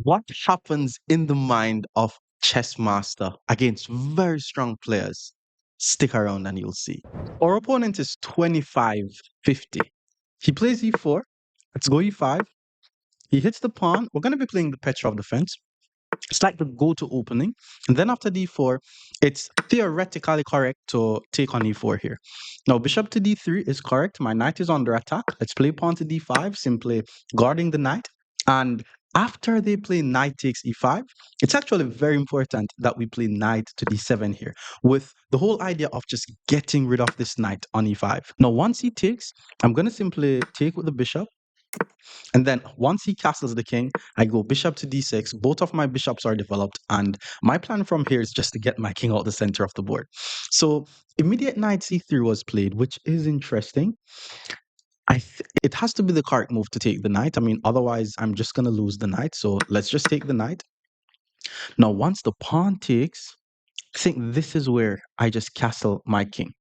What happens in the mind of chess master against very strong players? Stick around and you'll see. Our opponent is 25-50. He plays e4. Let's go e5. He hits the pawn. We're going to be playing the Petrov defense. It's like the go-to opening. And then after d4, it's theoretically correct to take on e4 here. Now, bishop to d3 is correct. My knight is under attack. Let's play pawn to d5, simply guarding the knight. And after they play knight takes e5, it's actually very important that we play knight to d7 here, with the whole idea of just getting rid of this knight on e5. Now, once he takes, I'm going to simply take with the bishop. And then once he castles the king, I go bishop to d6. Both of my bishops are developed. And my plan from here is just to get my king out the center of the board. So immediate knight c3 was played, which is interesting. It has to be the correct move to take the knight. I mean, otherwise, I'm just going to lose the knight. So let's just take the knight. Now, once the pawn takes, I think this is where I just castle my king.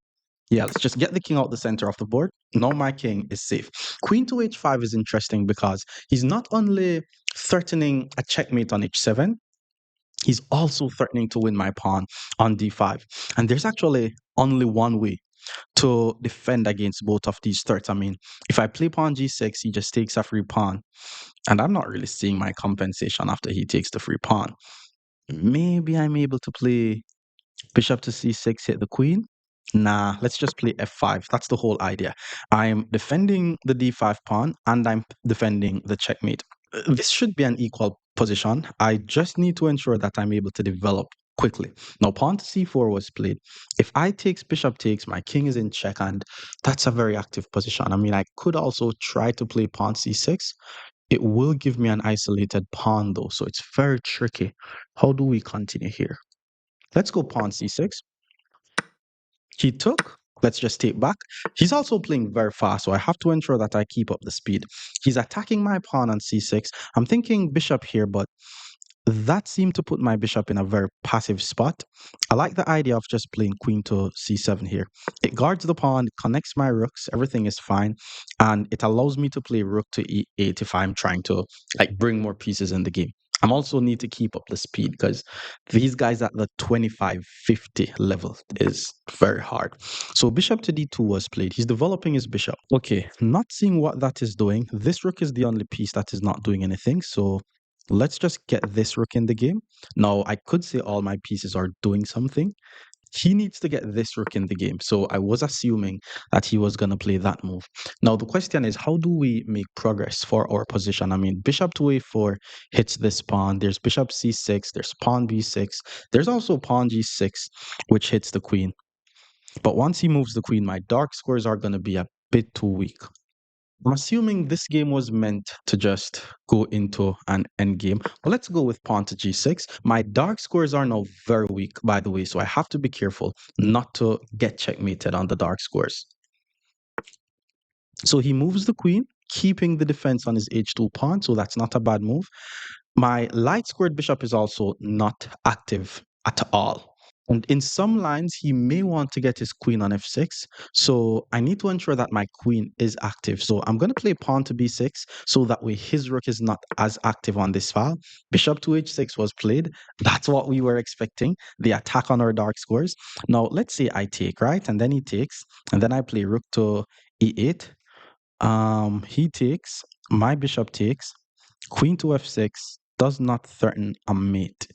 Yeah, let's just get the king out the center of the board. Now my king is safe. Queen to h5 is interesting because he's not only threatening a checkmate on h7, he's also threatening to win my pawn on d5. And there's actually only one way to defend against both of these threats. I mean, if I play pawn g6, he just takes a free pawn. And I'm not really seeing my compensation after he takes the free pawn. Maybe I'm able to play bishop to c6, hit the queen. Nah, let's just play f5. That's the whole idea. I'm defending the d5 pawn and I'm defending the checkmate. This should be an equal position. I just need to ensure that I'm able to develop quickly. Now, pawn to c4 was played. If I takes, bishop takes, my king is in check, and that's a very active position. I mean, I could also try to play pawn c6. It will give me an isolated pawn, though, so it's very tricky. How do we continue here? Let's go pawn c6. He took. Let's just take back. He's also playing very fast, so I have to ensure that I keep up the speed. He's attacking my pawn on c6. I'm thinking bishop here, but that seemed to put my bishop in a very passive spot. I like the idea of just playing queen to c7 here. It guards the pawn, connects my rooks, everything is fine, and it allows me to play rook to e8 if I'm trying to like bring more pieces in the game. I'm also need to keep up the speed because these guys at the 25-50 level is very hard. So bishop to d2 was played. He's developing his bishop. Okay, not seeing what that is doing. This rook is the only piece that is not doing anything. So let's just get this rook in the game. Now, I could say all my pieces are doing something. He needs to get this rook in the game. So I was assuming that he was going to play that move. Now, the question is, how do we make progress for our position? I mean, bishop to a4 hits this pawn. There's bishop c6. There's pawn b6. There's also pawn g6, which hits the queen. But once he moves the queen, my dark squares are going to be a bit too weak. I'm assuming this game was meant to just go into an endgame. But let's go with pawn to g6. My dark squares are now very weak, by the way, so I have to be careful not to get checkmated on the dark squares. So he moves the queen, keeping the defense on his h2 pawn, so that's not a bad move. My light squared bishop is also not active at all. And in some lines, he may want to get his queen on f6. So I need to ensure that my queen is active. So I'm going to play pawn to b6 so that way his rook is not as active on this file. Bishop to h6 was played. That's what we were expecting, the attack on our dark squares. Now, let's say I take, right? And then he takes. And then I play rook to e8. He takes. My bishop takes. Queen to f6 does not threaten a mate.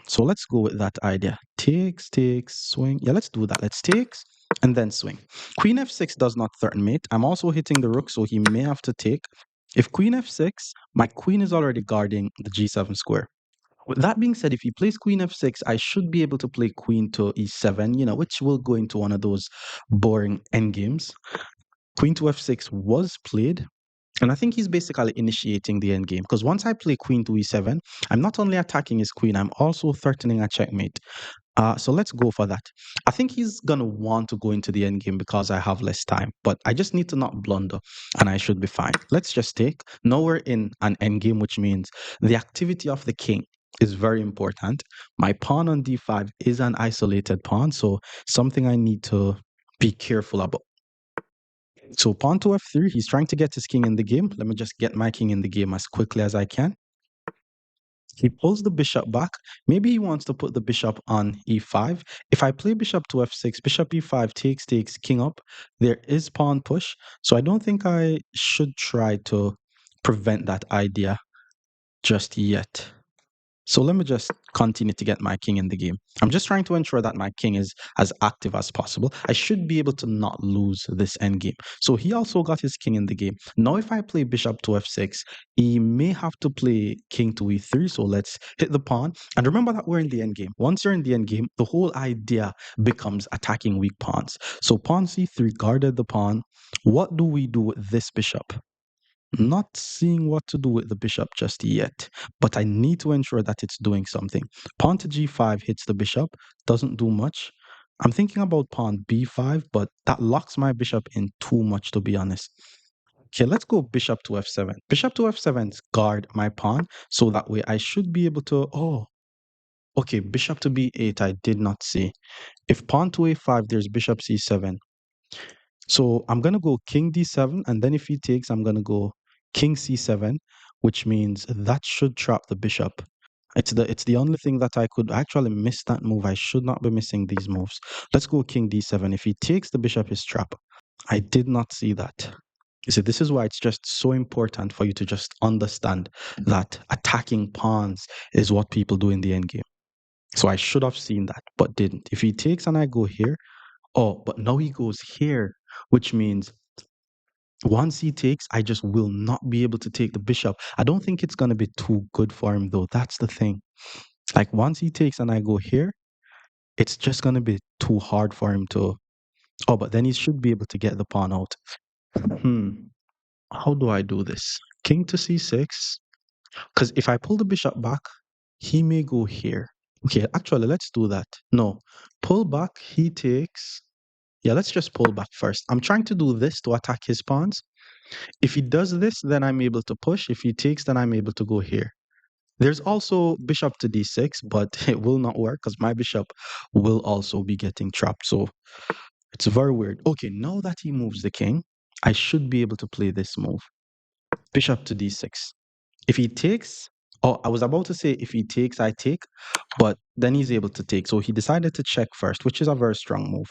So let's go with that idea. Takes, takes, swing. Yeah, let's do that. Let's takes and then swing. Queen f6 does not threaten mate. I'm also hitting the rook, so he may have to take. If queen f6, my queen is already guarding the g7 square. With that being said, if he plays queen f6, I should be able to play queen to e7, which will go into one of those boring endgames. Queen to f6 was played. And I think he's basically initiating the endgame because once I play queen to e7, I'm not only attacking his queen, I'm also threatening a checkmate. So let's go for that. I think he's going to want to go into the endgame because I have less time, but I just need to not blunder and I should be fine. Let's just take. Now we're in an endgame, which means the activity of the king is very important. My pawn on d5 is an isolated pawn, so something I need to be careful about. So pawn to f3, he's trying to get his king in the game. Let me just get my king in the game as quickly as I can. He pulls the bishop back. Maybe he wants to put the bishop on e5. If I play bishop to f6, bishop e5 takes, king up, there is pawn push. So I don't think I should try to prevent that idea just yet. So let me just continue to get my king in the game. I'm just trying to ensure that my king is as active as possible. I should be able to not lose this endgame. So he also got his king in the game. Now if I play bishop to f6, he may have to play king to e3. So let's hit the pawn. And remember that we're in the endgame. Once you're in the endgame, the whole idea becomes attacking weak pawns. So pawn c3 guarded the pawn. What do we do with this bishop? Not seeing what to do with the bishop just yet, but I need to ensure that it's doing something. Pawn to g5 hits the bishop, doesn't do much. I'm thinking about pawn b5, but that locks my bishop in too much, to be honest. Okay, let's go bishop to f7. Bishop to f7 guard my pawn, so that way I should be able to. Oh, okay, bishop to b8, I did not see. If pawn to a5, there's bishop c7. So I'm gonna go king d7, and then if he takes, I'm gonna go king c7, which means that should trap the bishop. It's the only thing that I could actually miss that move. I should not be missing these moves. Let's go king d7. If he takes, the bishop is trapped. I did not see that. You see, this is why it's just so important for you to just understand that attacking pawns is what people do in the endgame. So I should have seen that, but didn't. If he takes and I go here, oh, but now he goes here, which means once he takes, I just will not be able to take the bishop. I don't think it's going to be too good for him, though. That's the thing. Like, once he takes and I go here, it's just going to be too hard for him to. Oh, but then he should be able to get the pawn out. Hmm. How do I do this? King to c6. Because if I pull the bishop back, he may go here. Okay, actually, let's do that. No. Pull back, he takes. Yeah, let's just pull back first. I'm trying to do this to attack his pawns. If he does this, then I'm able to push. If he takes, then I'm able to go here. There's also bishop to d6, but it will not work because my bishop will also be getting trapped. So it's very weird. Okay, now that he moves the king, I should be able to play this move. Bishop to d6. If he takes, oh, I was about to say if he takes, I take, but then he's able to take. So he decided to check first, which is a very strong move.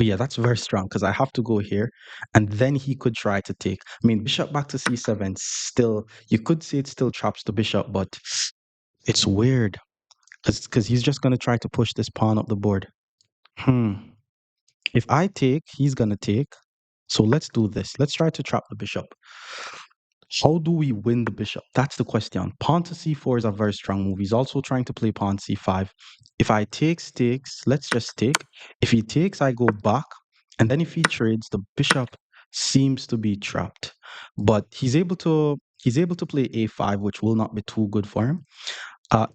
Yeah, that's very strong because I have to go here and then he could try to take. I mean, bishop back to c7 still, you could say it still traps the bishop, but it's weird because he's just going to try to push this pawn up the board. Hmm. If I take, he's going to take. So let's do this. Let's try to trap the bishop. How do we win the bishop? That's the question. Pawn to c4 is a very strong move. He's also trying to play pawn c5. If I takes, let's just take. If he takes, I go back. And then if he trades, the bishop seems to be trapped. But he's able to play a5, which will not be too good for him.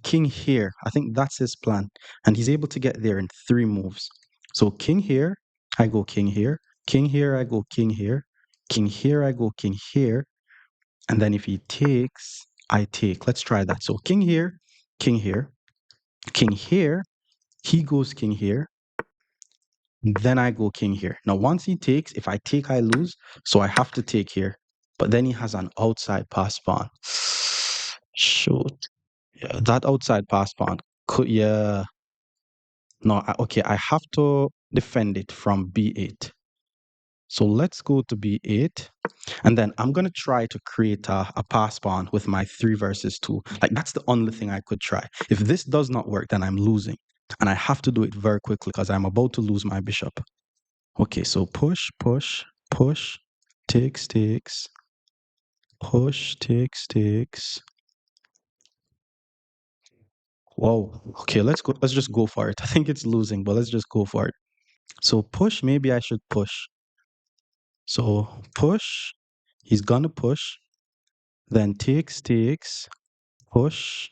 King here. I think that's his plan. And he's able to get there in 3 moves. So king here, I go king here. King here, I go king here. King here, I go king here. And then if he takes, I take. Let's try that. So king here, king here, king here. He goes king here. Then I go king here. Now, once he takes, if I take, I lose. So I have to take here. But then he has an outside pass pawn. Shoot. Yeah, that outside pass pawn could, yeah. No, okay, I have to defend it from b8. So let's go to b8. And then I'm going to try to create a pass pawn with my 3 versus 2. Like, that's the only thing I could try. If this does not work, then I'm losing. And I have to do it very quickly because I'm about to lose my bishop. Okay, so push, push, push, takes, takes, push, takes, takes. Whoa. Okay, let's go. Let's just go for it. I think it's losing, but let's just go for it. So push, maybe I should push. So push, he's gonna push, then takes, takes, push,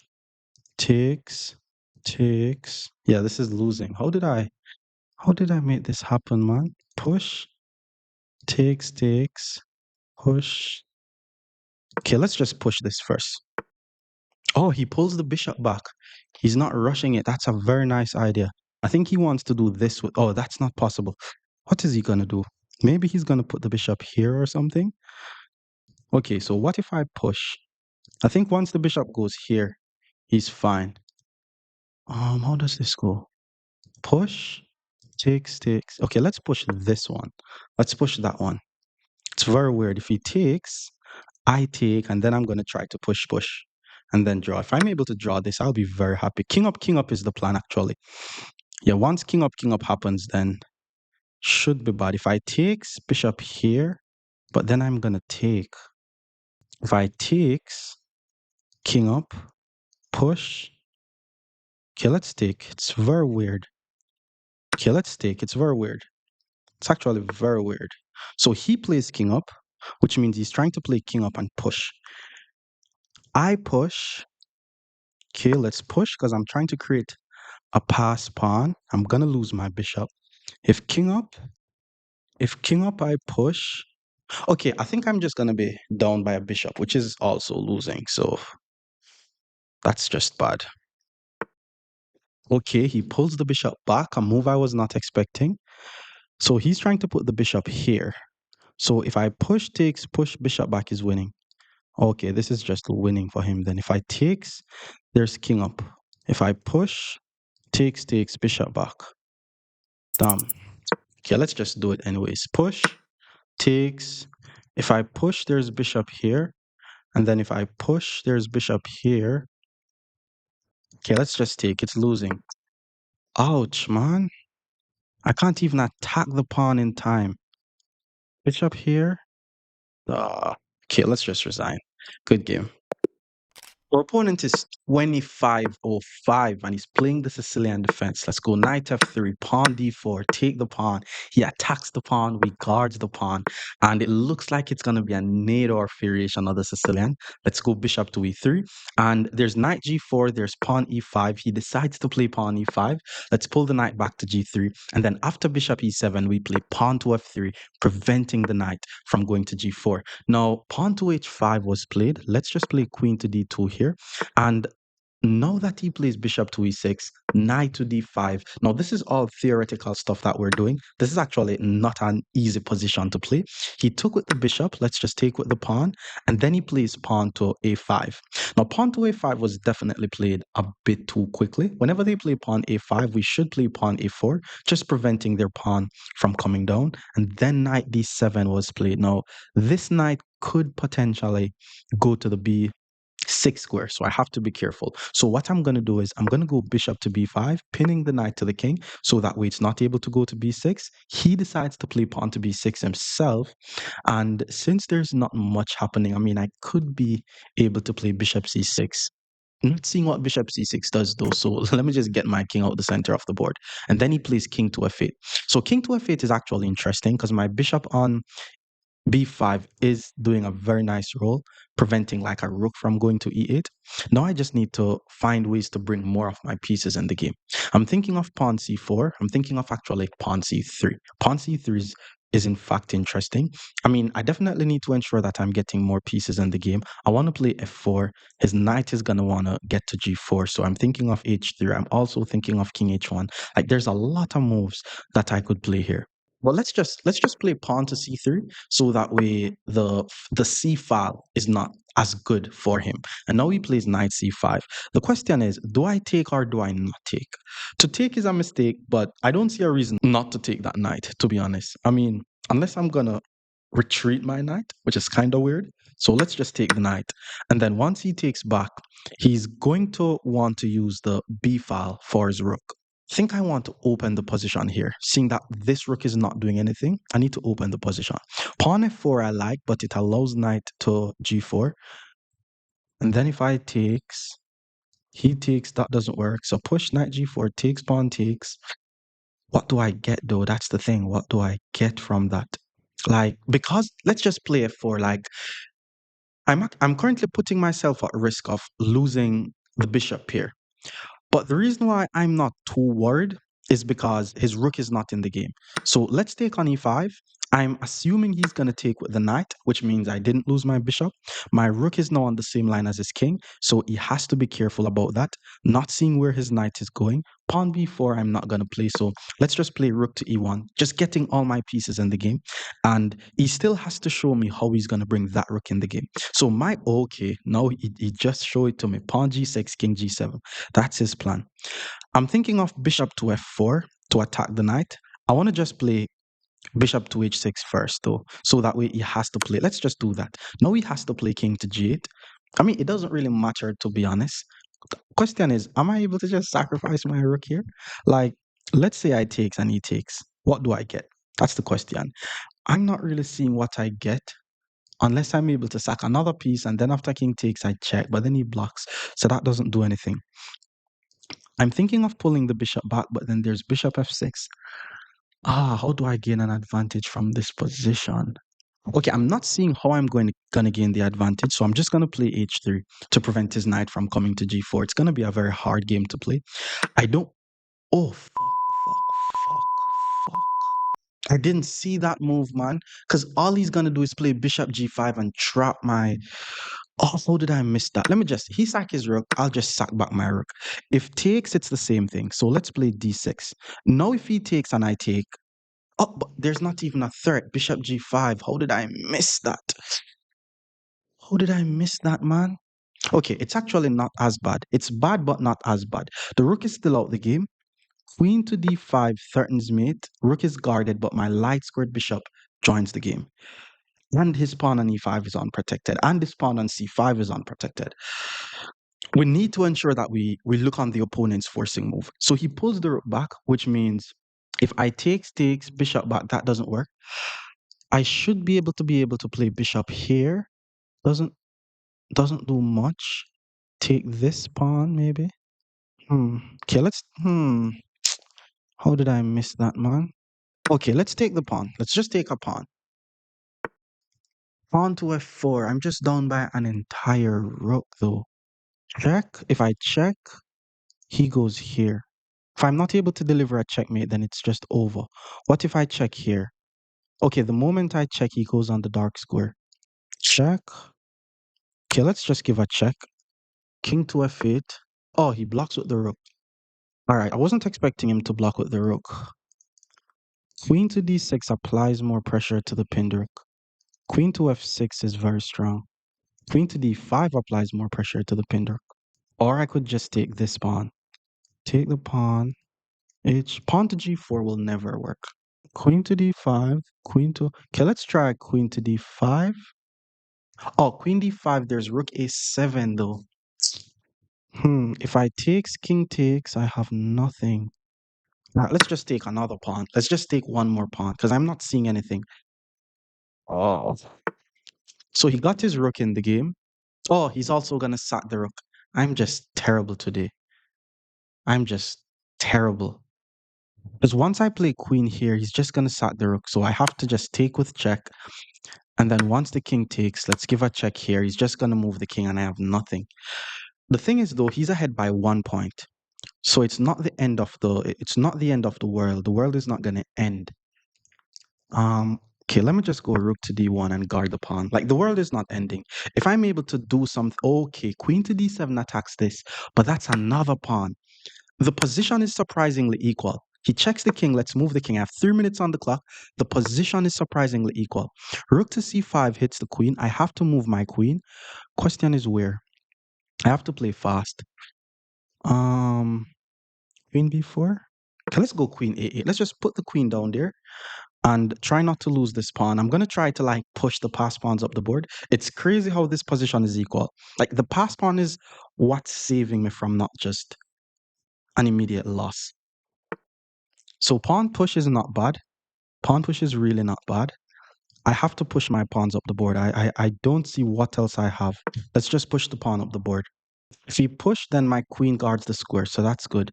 takes, takes. Yeah, this is losing. How did I make this happen, man? Push, takes, takes, push. Okay, let's just push this first. Oh, he pulls the bishop back. He's not rushing it. That's a very nice idea. I think he wants to do this with, oh, that's not possible. What is he gonna do? Maybe he's gonna put the bishop here or something. Okay, so what if I push? I think once the bishop goes here, He's fine. How does this go? Push, takes. Okay, let's push this one. Let's push that one. It's very weird. If he takes, I take, and then I'm gonna try to push, and then draw. If I'm able to draw this, I'll be very happy. King up is the plan actually. Yeah, once king up happens, then should be bad. If I takes bishop here, but then I'm gonna take. If I takes king up, push. Okay, let's take. It's very weird. Okay, let's take. It's very weird. It's actually very weird. So he plays king up, which means he's trying to play king up and push. I push. Okay, let's push because I'm trying to create a pass pawn. I'm gonna lose my bishop. If king up, if king up, I push. Okay, I think I'm just gonna be down by a bishop, which is also losing. So that's just bad. Okay, he pulls the bishop back, a move I was not expecting. So he's trying to put the bishop here. So if I push, takes, push, bishop back is winning. Okay, this is just winning for him then. If I takes, there's king up. If I push, takes, bishop back. Damn. Okay, let's just do it anyways. Push, takes. If I push, there's bishop here. And then if I push, there's bishop here. Okay, let's just take. It's losing. Ouch, man. I can't even attack the pawn in time. Bishop here. Okay, let's just resign. Good game. Our opponent is 2505 and he's playing the Sicilian defense. Let's go knight f3, pawn d4, take the pawn. He attacks the pawn, we guards the pawn, and it looks like it's going to be a Nador variation of the Sicilian. Let's go bishop to e3, and there's knight g4, there's pawn e5. He decides to play pawn e5. Let's pull the knight back to g3, and then after bishop e7, we play pawn to f3, preventing the knight from going to g4. Now, pawn to h5 was played. Let's just play queen to d2 here. And now that he plays bishop to e6, knight to d5. Now, this is all theoretical stuff that we're doing. This is actually not an easy position to play. He took with the bishop. Let's just take with the pawn. And then he plays pawn to a5. Now, pawn to a5 was definitely played a bit too quickly. Whenever they play pawn a5, we should play pawn a4, just preventing their pawn from coming down. And then knight d7 was played. Now, this knight could potentially go to the b6 square, so I have to be careful. So what I'm going to do is I'm going to go bishop to b5, pinning the knight to the king, so that way it's not able to go to b6. He decides to play pawn to b6 himself, and since there's not much happening, I mean, I could be able to play bishop c6. Not seeing what bishop c6 does though, so let me just get my king out the center of the board. And then he plays king to f8. So king to f8 is actually interesting because my bishop on b5 is doing a very nice role, preventing like a rook from going to e8. Now I just need to find ways to bring more of my pieces in the game. I'm thinking of pawn c4. I'm thinking of actually pawn c3. Pawn c3 is in fact interesting. I mean, I definitely need to ensure that I'm getting more pieces in the game. I want to play f4. His knight is going to want to get to g4. So I'm thinking of h3. I'm also thinking of king h1. Like there's a lot of moves that I could play here. Well, let's just play pawn to c3 so that way the c file is not as good for him. And now he plays knight c5. The question is, do I take or do I not take? To take is a mistake, but I don't see a reason not to take that knight, to be honest. I mean, unless I'm gonna retreat my knight, which is kind of weird. So let's just take the knight. And then once he takes back, he's going to want to use the b file for his rook. Think I want to open the position here. Seeing that this rook is not doing anything, I need to open the position. Pawn f4 I like, but it allows knight to g4. And then if I takes, he takes, that doesn't work. So push knight g4, takes, pawn takes. What do I get though? That's the thing. What do I get from that? Like, because let's just play f4. Like, I'm currently putting myself at risk of losing the bishop here. But the reason why I'm not too worried is because his rook is not in the game. So let's take on e5. I'm assuming he's going to take with the knight, which means I didn't lose my bishop. My rook is now on the same line as his king, so he has to be careful about that, not seeing where his knight is going. Pawn b4, I'm not going to play, so let's just play rook to e1, just getting all my pieces in the game. And he still has to show me how he's going to bring that rook in the game. So okay, now he just showed it to me. Pawn g6, king g7. That's his plan. I'm thinking of bishop to f4 to attack the knight. I want to just play bishop to h6 first, though, so that way he has to play. Let's just do that. Now he has to play king to g8. I mean, it doesn't really matter, to be honest. Question is, am I able to just sacrifice my rook here? Like, let's say I takes and he takes. What do I get? That's the question. I'm not really seeing what I get unless I'm able to sack another piece, and then after king takes, I check, but then he blocks. So that doesn't do anything. I'm thinking of pulling the bishop back, but then there's bishop f6. How do I gain an advantage from this position? Okay, I'm not seeing how I'm gonna gain the advantage, so I'm just gonna play h3 to prevent his knight from coming to g4. It's gonna be a very hard game to play. I don't. Oh fuck! I didn't see that move, man. Because all he's gonna do is play bishop g5 and trap my. Oh, how did I miss that? Let me just. He sack his rook. I'll just sack back my rook. If takes, it's the same thing. So let's play d6. Now, if he takes and I take. Oh, but there's not even a threat. Bishop g5. How did I miss that? How did I miss that, man? Okay, it's actually not as bad. It's bad, but not as bad. The rook is still out the game. Queen to d5 threatens mate. Rook is guarded, but my light squared bishop joins the game. And his pawn on e5 is unprotected. And his pawn on c5 is unprotected. We need to ensure that we look on the opponent's forcing move. So he pulls the rook back, which means if I takes, bishop back, that doesn't work. I should be able to play bishop here. Doesn't doesn't do much. Take this pawn, maybe. Okay, how did I miss that, man? Okay, let's take the pawn. Let's just take a pawn. Pawn to f4. I'm just down by an entire rook, though. Check. If I check, he goes here. If I'm not able to deliver a checkmate, then it's just over. What if I check here? Okay, the moment I check, he goes on the dark square. Check. Okay, let's just give a check. King to f8. Oh, he blocks with the rook. All right, I wasn't expecting him to block with the rook. Queen to d6 applies more pressure to the pinned rook. Queen to f6 is very strong. Queen to d5 applies more pressure to the pinned rook. Or I could just take this pawn. Take the pawn. Pawn to g4 will never work. Queen to d5. Queen to. Okay, let's try queen to d5. Oh, queen d5. There's rook a7 though. If I takes, king takes, I have nothing. Let's just take another pawn. Let's just take one more pawn because I'm not seeing anything. Oh. So he got his rook in the game. Oh, he's also gonna sack the rook. I'm just terrible today. I'm just terrible. Because once I play queen here, he's just gonna sack the rook. So I have to just take with check. And then once the king takes, let's give a check here. He's just gonna move the king and I have nothing. The thing is though, he's ahead by 1 point. So it's not the end of the world. The world is not gonna end. Okay, let me just go rook to d1 and guard the pawn. Like the world is not ending. If I'm able to do something, okay, queen to d7 attacks this, but that's another pawn. The position is surprisingly equal. He checks the king. Let's move the king. I have 3 minutes on the clock. The position is surprisingly equal. Rook to c5 hits the queen. I have to move my queen. Question is where? I have to play fast. Queen b4. Okay, let's go queen a8. Let's just put the queen down there and try not to lose this pawn. I'm going to try to like push the pass pawns up the board. It's crazy how this position is equal. Like the pass pawn is what's saving me from not just an immediate loss. So pawn push is not bad. Pawn push is really not bad. I have to push my pawns up the board. I don't see what else I have. Let's just push the pawn up the board. If he push, then my queen guards the square, so that's good.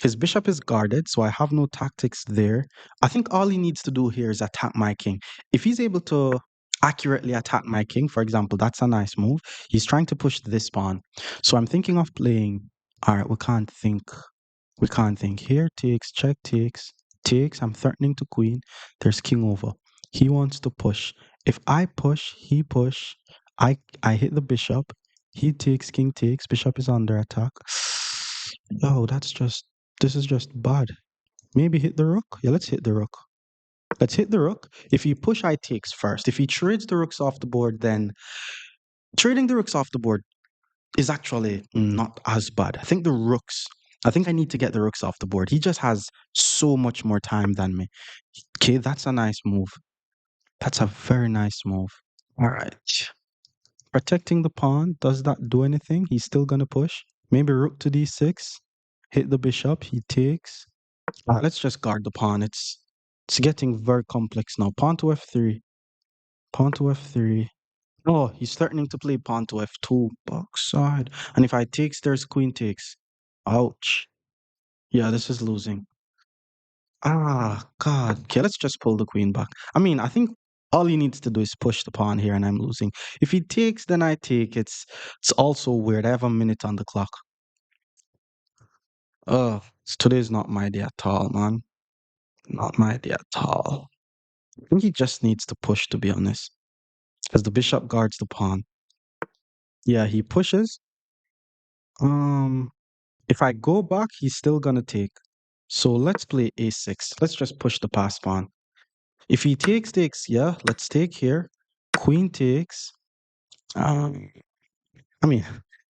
His bishop is guarded, so I have no tactics there. I think all he needs to do here is attack my king. If he's able to accurately attack my king, for example, that's a nice move. He's trying to push this pawn. So I'm thinking of playing. All right, we can't think. We can't think. Here takes, check takes, takes. I'm threatening to queen. There's king over. He wants to push. If I push, he push. I hit the bishop. He takes, king takes, bishop is under attack. Oh, this is just bad. Maybe hit the rook? Yeah, let's hit the rook. Let's hit the rook. If he push, I takes first. If he trades the rooks off the board, then trading the rooks off the board is actually not as bad. I think I need to get the rooks off the board. He just has so much more time than me. Okay, that's a nice move. That's a very nice move. All right. Protecting the pawn, does that do anything? He's still gonna push. Maybe rook to d6. Hit the bishop. He takes. Let's just guard the pawn. It's getting very complex now. Pawn to f3. Pawn to f3. Oh, he's threatening to play pawn to f2. Backside. And if I takes, there's queen takes. Ouch. Yeah, this is losing. Ah, God. Okay, let's just pull the queen back. I mean, I think all he needs to do is push the pawn here and I'm losing. If he takes, then I take. It's also weird. I have a minute on the clock. Today's not my day at all, man. Not my day at all. I think he just needs to push, to be honest. Because the bishop guards the pawn. Yeah, he pushes. Um, if I go back, he's still gonna take. So let's play a6. Let's just push the pass pawn. If he takes, yeah, let's take here. Queen takes. Um, I mean,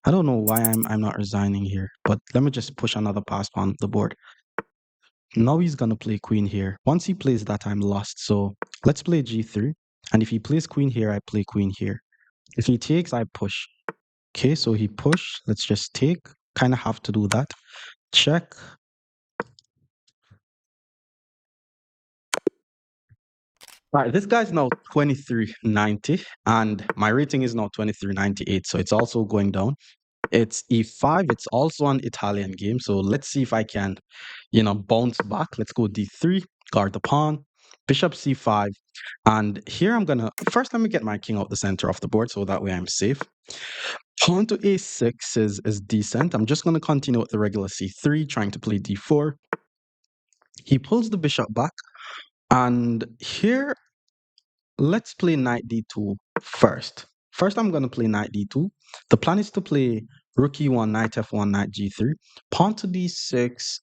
I don't know why I'm not resigning here, but let me just push another pass on the board. Now he's gonna play queen here. Once he plays that, I'm lost. So let's play g3. And if he plays queen here, I play queen here. If he takes, I push. Okay, so he push. Let's just take. Kind of have to do that. Check. All right, this guy's now 2390, and my rating is now 2398. So it's also going down. It's e5. It's also an Italian game. So let's see if I can, bounce back. Let's go d3, guard the pawn, bishop c5. And here I'm gonna first let me get my king out the center of the board so that way I'm safe. Pawn to a6 is decent. I'm just gonna continue with the regular c3, trying to play d4. He pulls the bishop back, and here let's play knight d2 first. First, I'm going to play knight d2. The plan is to play rook e1, knight f1, knight g3, pawn to d6,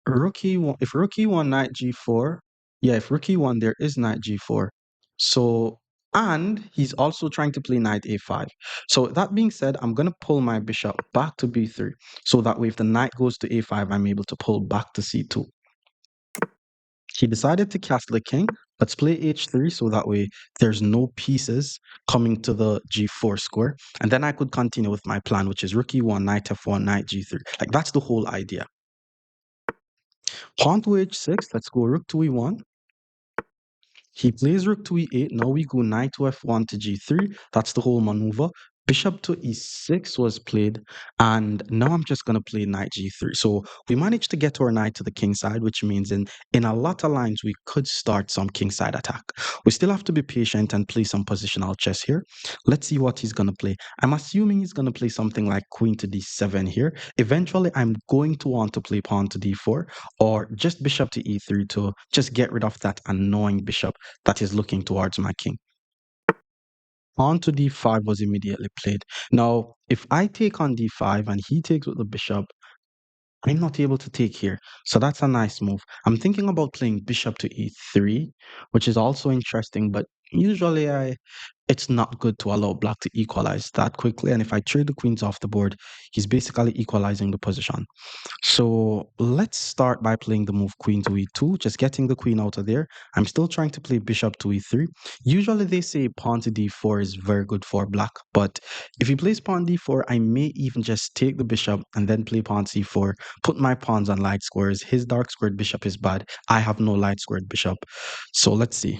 rook e1. If rook e1, knight g4, yeah, if rook e1, there is knight g4. So, and he's also trying to play knight a5. So that being said, I'm going to pull my bishop back to b3. So that way, if the knight goes to a5, I'm able to pull back to c2. He decided to castle the king. Let's play h3 so that way there's no pieces coming to the g4 square. And then I could continue with my plan, which is rook e1, knight f1, knight g3. Like that's the whole idea. Pawn to h6. Let's go rook to e1. He plays rook to e8. Now we go knight to f1 to g3. That's the whole maneuver. Bishop to e6 was played, and now I'm just going to play knight g3. So we managed to get our knight to the king side, which means in a lot of lines we could start some king side attack. We still have to be patient and play some positional chess here. Let's see what he's going to play. I'm assuming he's going to play something like queen to d7 here. Eventually, I'm going to want to play pawn to d4 or just bishop to e3 to just get rid of that annoying bishop that is looking towards my king. Pawn to d5 was immediately played. Now, if I take on d5 and he takes with the bishop, I'm not able to take here. So that's a nice move. I'm thinking about playing bishop to e3, which is also interesting, but usually it's not good to allow black to equalize that quickly. And if I trade the queens off the board, he's basically equalizing the position. So let's start by playing the move queen to e2, just getting the queen out of there. I'm still trying to play bishop to e3. Usually they say pawn to d4 is very good for black, but if he plays pawn d4, I may even just take the bishop and then play pawn c4, put my pawns on light squares. His dark squared bishop is bad. I have no light squared bishop. So let's see.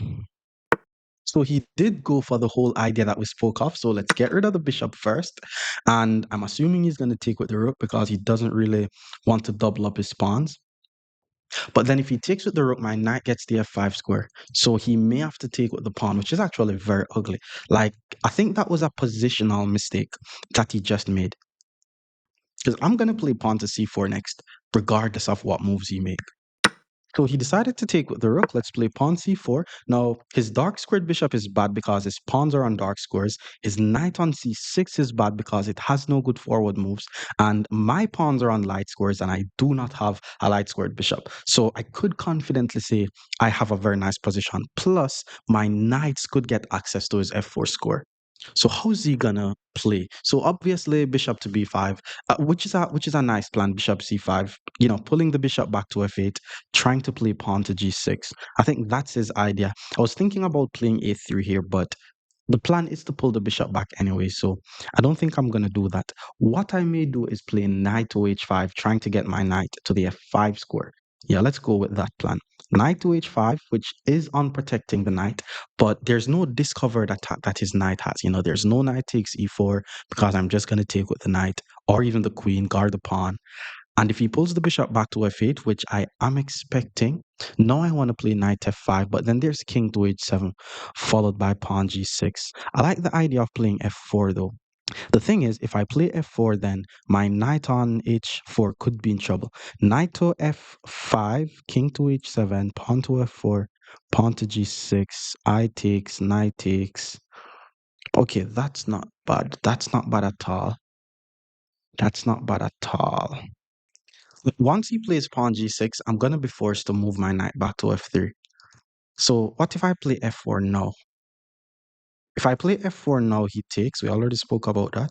So he did go for the whole idea that we spoke of. So let's get rid of the bishop first. And I'm assuming he's going to take with the rook because he doesn't really want to double up his pawns. But then if he takes with the rook, my knight gets the f5 square. So he may have to take with the pawn, which is actually very ugly. Like, I think that was a positional mistake that he just made. Because I'm going to play pawn to c4 next, regardless of what moves he make. So he decided to take with the rook. Let's play pawn c4. Now, his dark squared bishop is bad because his pawns are on dark squares. His knight on c6 is bad because it has no good forward moves. And my pawns are on light squares, and I do not have a light squared bishop. So I could confidently say I have a very nice position. Plus, my knights could get access to his f4 score. So how's he gonna play? So obviously bishop to b5, which is a nice plan. Bishop c5, pulling the bishop back to f8, trying to play pawn to g6. I think that's his idea. I was thinking about playing a3 here, but the plan is to pull the bishop back anyway, so I don't think I'm going to do that. What I may do is play knight to h5, trying to get my knight to the f5 square. Yeah, let's go with that plan. Knight to h5, which is on protecting the knight, but there's no discovered attack that his knight has. There's no knight takes e4 because I'm just going to take with the knight or even the queen, guard the pawn. And if he pulls the bishop back to f8, which I am expecting, now I want to play knight f5, but then there's king to h7, followed by pawn g6. I like the idea of playing f4 though. The thing is, if I play f4, then my knight on h4 could be in trouble. Knight to f5, king to h7, pawn to f4, pawn to g6, I takes, knight takes. Okay, that's not bad. That's not bad at all. That's not bad at all. Once he plays pawn g6, I'm going to be forced to move my knight back to f3. So what if I play f4 now? If I play f4 now, he takes. We already spoke about that.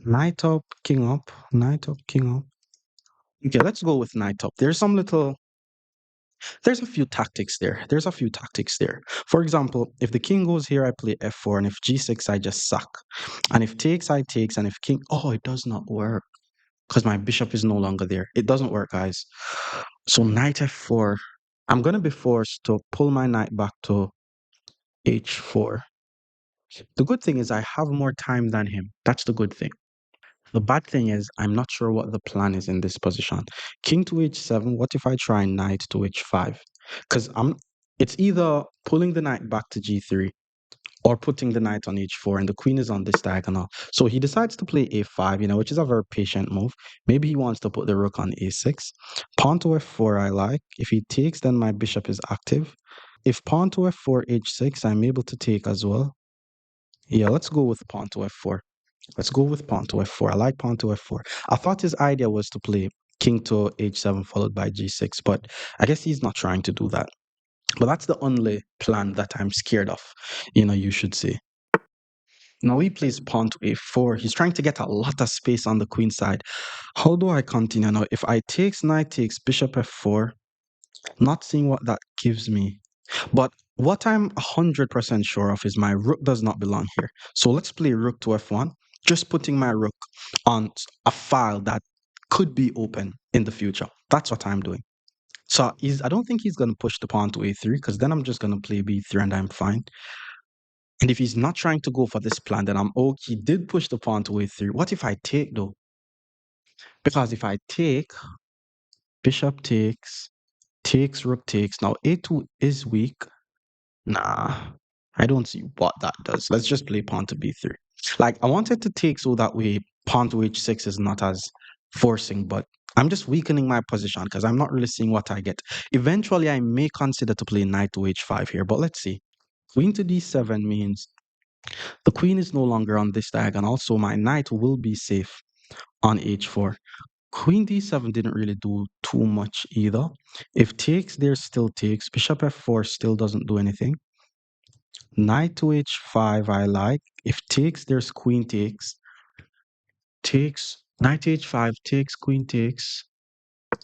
Knight up, king up, knight up, king up. Okay, let's go with knight up. There's a few tactics there. There's a few tactics there. For example, if the king goes here, I play f4, and if g6, I just suck. And if takes, I takes, and if king, oh, it does not work because my bishop is no longer there. It doesn't work, guys. So knight f4. I'm going to be forced to pull my knight back to h4. The good thing is I have more time than him. That's the good thing. The bad thing is I'm not sure what the plan is in this position. King to h7. What if I try knight to h5? Because it's either pulling the knight back to g3 or putting the knight on h4, and the queen is on this diagonal. So he decides to play a5, which is a very patient move. Maybe he wants to put the rook on a6. Pawn to f4 I like. If he takes, then my bishop is active. If pawn to f4, h6, I'm able to take as well. Yeah, let's go with pawn to f4. Let's go with pawn to f4. I like pawn to f4. I thought his idea was to play king to h7 followed by g6, but I guess he's not trying to do that. But that's the only plan that I'm scared of, you should say. Now he plays pawn to a4. He's trying to get a lot of space on the queen side. How do I continue now? If I takes, knight takes, bishop f4, not seeing what that gives me. But what I'm 100% sure of is my rook does not belong here. So let's play rook to f1, just putting my rook on a file that could be open in the future. That's what I'm doing. So I don't think he's going to push the pawn to a3 because then I'm just going to play b3 and I'm fine. And if he's not trying to go for this plan, then I'm okay. He did push the pawn to a3. What if I take though? Because if I take, bishop takes, rook takes. Now a2 is weak. Nah, I don't see what that does. Let's just play pawn to b3. Like, I wanted to take so that way pawn to h6 is not as forcing, but I'm just weakening my position because I'm not really seeing what I get. Eventually, I may consider to play knight to h5 here, but let's see. Queen to d7 means the queen is no longer on this diagonal, so my knight will be safe on h4. Queen d7 didn't really do too much either. If takes, there still takes. Bishop f4 still doesn't do anything. Knight to h5 I like. If takes, there's queen takes. Takes, knight h5, takes, queen takes.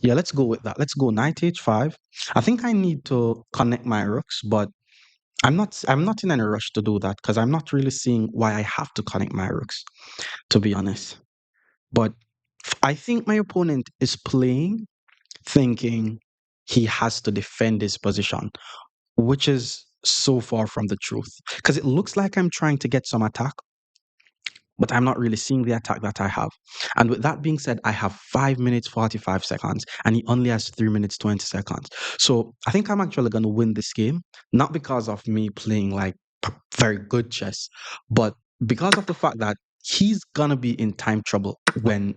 Yeah, let's go with that. Let's go knight h5. I think I need to connect my rooks, but I'm not in any rush to do that because I'm not really seeing why I have to connect my rooks, to be honest. But I think my opponent is playing thinking he has to defend his position, which is so far from the truth. Because it looks like I'm trying to get some attack, but I'm not really seeing the attack that I have. And with that being said, I have 5 minutes, 45 seconds, and he only has 3 minutes, 20 seconds. So I think I'm actually going to win this game, not because of me playing like very good chess, but because of the fact that he's going to be in time trouble when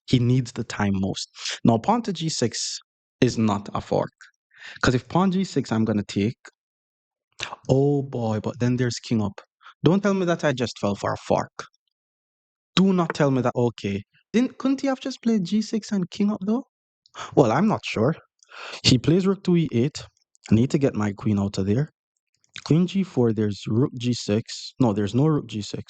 he needs the time most. Now, pawn to g6 is not a fork. Because if pawn g6, I'm gonna take. Oh boy, but then there's king up. Don't tell me that I just fell for a fork. Do not tell me that. Okay, couldn't he have just played g6 and king up though? Well, I'm not sure. He plays rook to e8. I need to get my queen out of there. Queen g4. There's rook g6. No, there's no rook g6.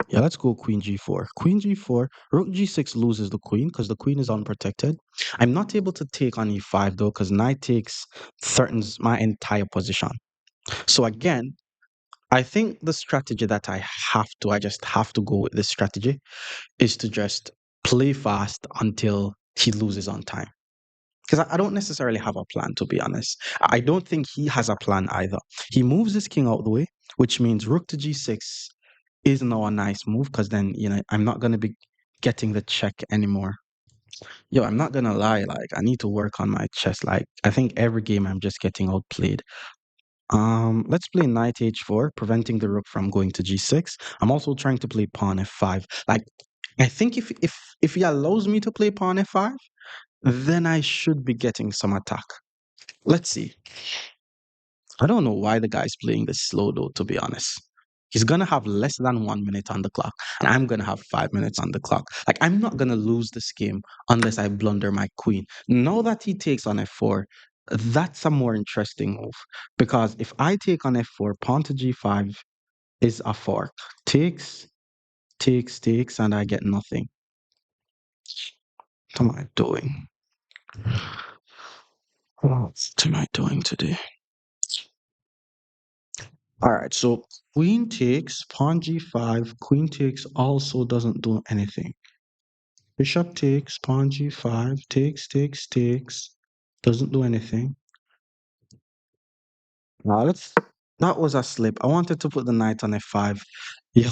Yeah, let's go queen g4. Queen g4. Rook g6 loses the queen because the queen is unprotected. I'm not able to take on e5 though because knight takes threatens my entire position. So again, I think the strategy that I just have to go with this strategy is to just play fast until he loses on time. Because I don't necessarily have a plan, to be honest. I don't think he has a plan either. He moves his king out the way, which means rook to g6 is now a nice move because then, I'm not going to be getting the check anymore. Yo, I'm not going to lie. Like, I need to work on my chess. Like, I think every game I'm just getting outplayed. Let's play knight h4, preventing the rook from going to g6. I'm also trying to play pawn f5. Like, I think if he allows me to play pawn f5, then I should be getting some attack. Let's see. I don't know why the guy's playing this slow though, to be honest. He's gonna have less than 1 minute on the clock, and I'm gonna have 5 minutes on the clock. Like, I'm not gonna lose this game unless I blunder my queen. Now that he takes on f4, that's a more interesting move. Because if I take on f4, pawn to g5 is a fork. Takes, takes, and I get nothing. What am I doing? What am I doing today? All right, so queen takes, pawn g5, queen takes also doesn't do anything. Bishop takes, pawn g5, takes, doesn't do anything. Now that was a slip. I wanted to put the knight on f5. Yo,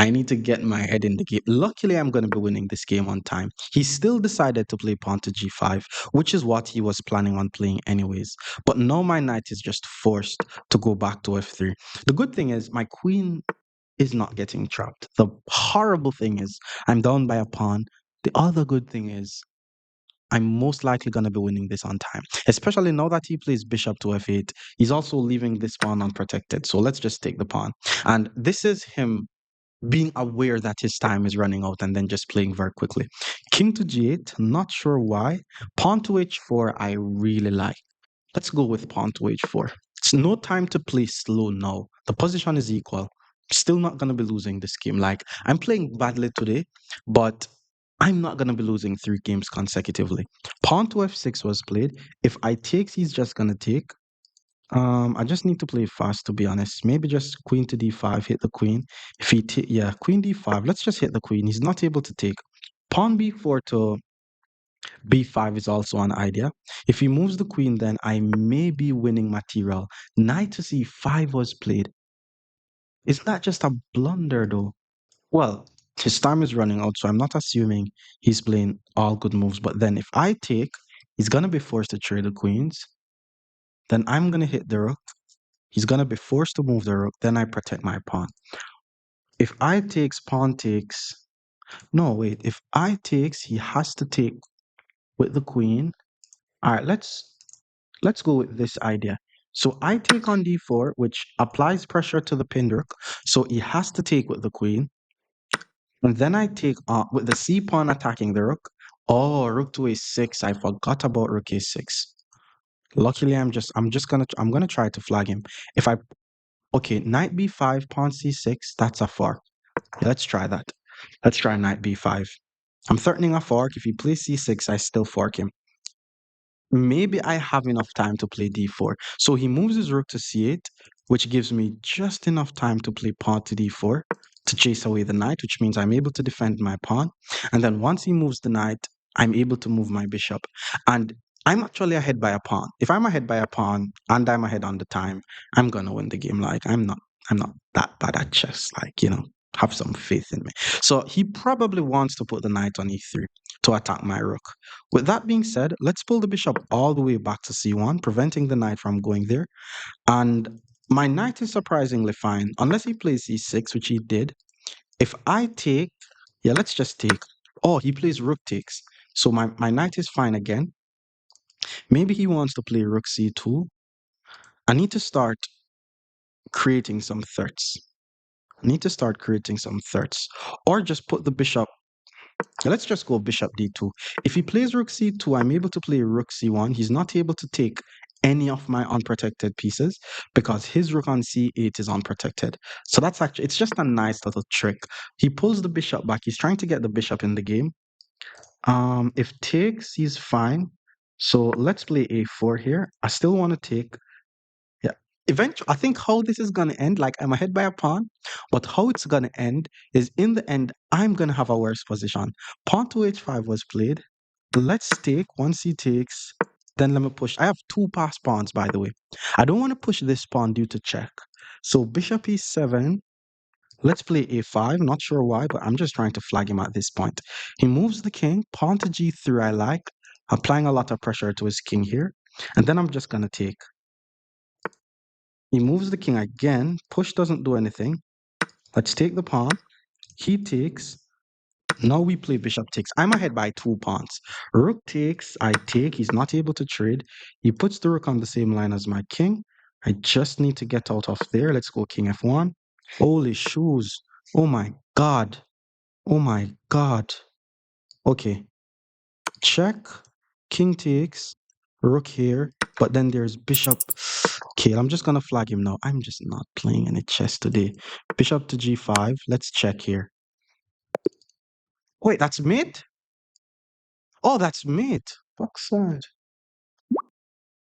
I need to get my head in the game. Luckily, I'm going to be winning this game on time. He still decided to play pawn to g5, which is what he was planning on playing anyways. But now my knight is just forced to go back to f3. The good thing is my queen is not getting trapped. The horrible thing is I'm down by a pawn. The other good thing is I'm most likely going to be winning this on time, especially now that he plays bishop to f8. He's also leaving this pawn unprotected. So let's just take the pawn. And this is him being aware that his time is running out and then just playing very quickly. King to g8, not sure why. Pawn to h4, I really like. Let's go with pawn to h4. It's no time to play slow now. The position is equal. Still not going to be losing this game. Like, I'm playing badly today, but I'm not going to be losing 3 games consecutively. Pawn to f6 was played. If I take, he's just going to take. I just need to play fast, to be honest. Maybe just queen to d5, hit the queen. If he yeah, queen d5, let's just hit the queen. He's not able to take. Pawn b4 to b5 is also an idea. If he moves the queen, then I may be winning material. Knight to c5 was played. Is that just a blunder, though? Well, his time is running out, so I'm not assuming he's playing all good moves. But then if I take, he's going to be forced to trade the queens. Then I'm going to hit the rook. He's going to be forced to move the rook. Then I protect my pawn. If I takes, pawn takes. No, wait. If I takes, he has to take with the queen. All right, let's go with this idea. So I take on d4, which applies pressure to the pinned rook. So he has to take with the queen. And then I take with the c pawn attacking the rook. Oh, rook to a6. I forgot about rook a6. Luckily, I'm gonna try to flag him. If I Okay, knight b5, pawn c6. That's a fork. Let's try that. Let's try knight b5. I'm threatening a fork. If he plays c6, I still fork him. Maybe I have enough time to play d4. So he moves his rook to c8, which gives me just enough time to play pawn to d4 to chase away the knight, which means I'm able to defend my pawn. And then once he moves the knight, I'm able to move my bishop. And I'm actually ahead by a pawn. If I'm ahead by a pawn and I'm ahead on the time, I'm gonna win the game. Like, I'm not that bad at chess. Like, have some faith in me. So he probably wants to put the knight on e3 to attack my rook. With that being said, let's pull the bishop all the way back to c1, preventing the knight from going there. And my knight is surprisingly fine, unless he plays e6, which he did. If I take, yeah, let's just take. Oh, he plays rook takes. So my knight is fine again. Maybe he wants to play rook c2. I need to start creating some threats. I need to start creating some threats. Or just put the bishop. Let's just go bishop d2. If he plays rook c2, I'm able to play rook c1. He's not able to take any of my unprotected pieces because his rook on c8 is unprotected. So that's actually, it's just a nice little trick. He pulls the bishop back. He's trying to get the bishop in the game. If takes, he's fine. So let's play a4 here. I still want to take. Yeah. Eventually, I think how this is gonna end, like I'm ahead by a pawn, but how it's gonna end is in the end, I'm gonna have a worse position. Pawn to h5 was played. Let's take, once he takes, then let me push. I have two passed pawns, by the way. I don't want to push this pawn due to check. So bishop e7. Let's play a5. Not sure why, but I'm just trying to flag him at this point. He moves the king. Pawn to g3 I like. Applying a lot of pressure to his king here. And then I'm just going to take. He moves the king again. Push doesn't do anything. Let's take the pawn. He takes. Now we play bishop takes. I'm ahead by two pawns. Rook takes. I take. He's not able to trade. He puts the rook on the same line as my king. I just need to get out of there. Let's go king f1. Holy shoes. Oh my god. Oh my god. Okay. Check. King takes. Rook here. But then there's bishop. Okay, I'm just gonna flag him now. I'm just not playing any chess today. Bishop to g5. Let's check here. Wait, that's mate? Oh, that's mate. Fuck's side.